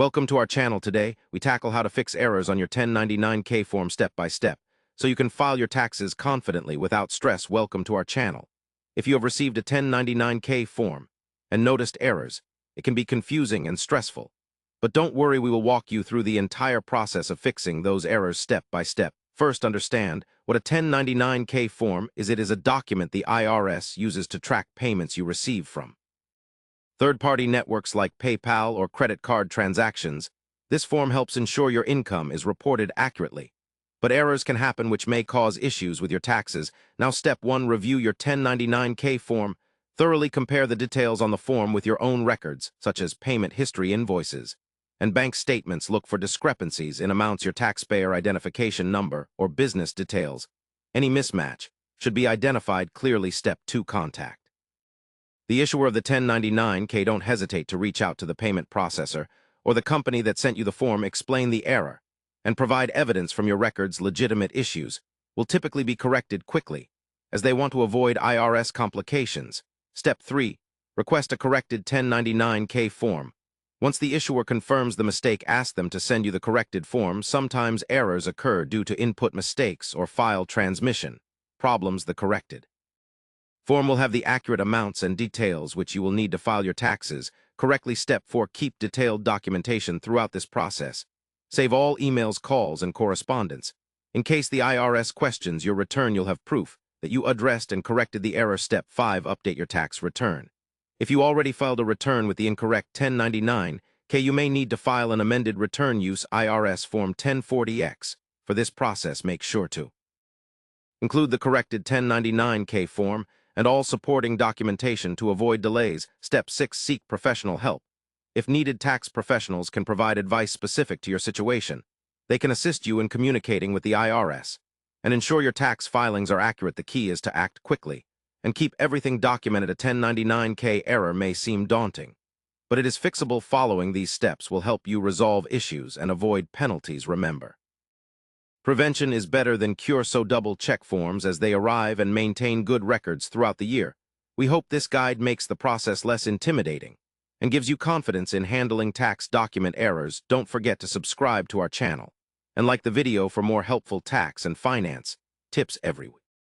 Welcome to our channel. Today, we tackle how to fix errors on your 1099K form step by step, so you can file your taxes confidently without stress. Welcome to our channel. If you have received a 1099K form and noticed errors, it can be confusing and stressful. But don't worry, we will walk you through the entire process of fixing those errors step by step. First, understand what a 1099K form is. It is a document the IRS uses to track payments you receive from third-party networks like PayPal or credit card transactions. This form helps ensure your income is reported accurately. But errors can happen which may cause issues with your taxes. Now, step 1, review your 1099K form. Thoroughly compare the details on the form with your own records, such as payment history, invoices, and bank statements. Look for discrepancies in amounts, your taxpayer identification number, or business details. Any mismatch should be identified clearly. Step 2, contact the issuer of the 1099K. Don't hesitate to reach out to the payment processor or the company that sent you the form. Explain the error and provide evidence from your records. Legitimate issues will typically be corrected quickly, as they want to avoid IRS complications. Step 3, request a corrected 1099K form. Once the issuer confirms the mistake, ask them to send you the corrected form. Sometimes errors occur due to input mistakes or file transmission problems. The corrected form will have the accurate amounts and details which you will need to file your taxes correctly. Step 4, keep detailed documentation throughout this process. Save all emails, calls, and correspondence. In case the IRS questions your return, you'll have proof that you addressed and corrected the error. Step 5, update your tax return. If you already filed a return with the incorrect 1099K, you may need to file an amended return. Use IRS Form 1040X. For this process, make sure to include the corrected 1099K form and all supporting documentation to avoid delays. Step 6, seek professional help. If needed, tax professionals can provide advice specific to your situation. They can assist you in communicating with the IRS and ensure your tax filings are accurate. The key is to act quickly and keep everything documented. A 1099K error may seem daunting, but it is fixable. Following these steps will help you resolve issues and avoid penalties. Remember, prevention is better than cure, so double-check forms as they arrive and maintain good records throughout the year. We hope this guide makes the process less intimidating and gives you confidence in handling tax document errors. Don't forget to subscribe to our channel and like the video for more helpful tax and finance tips every week.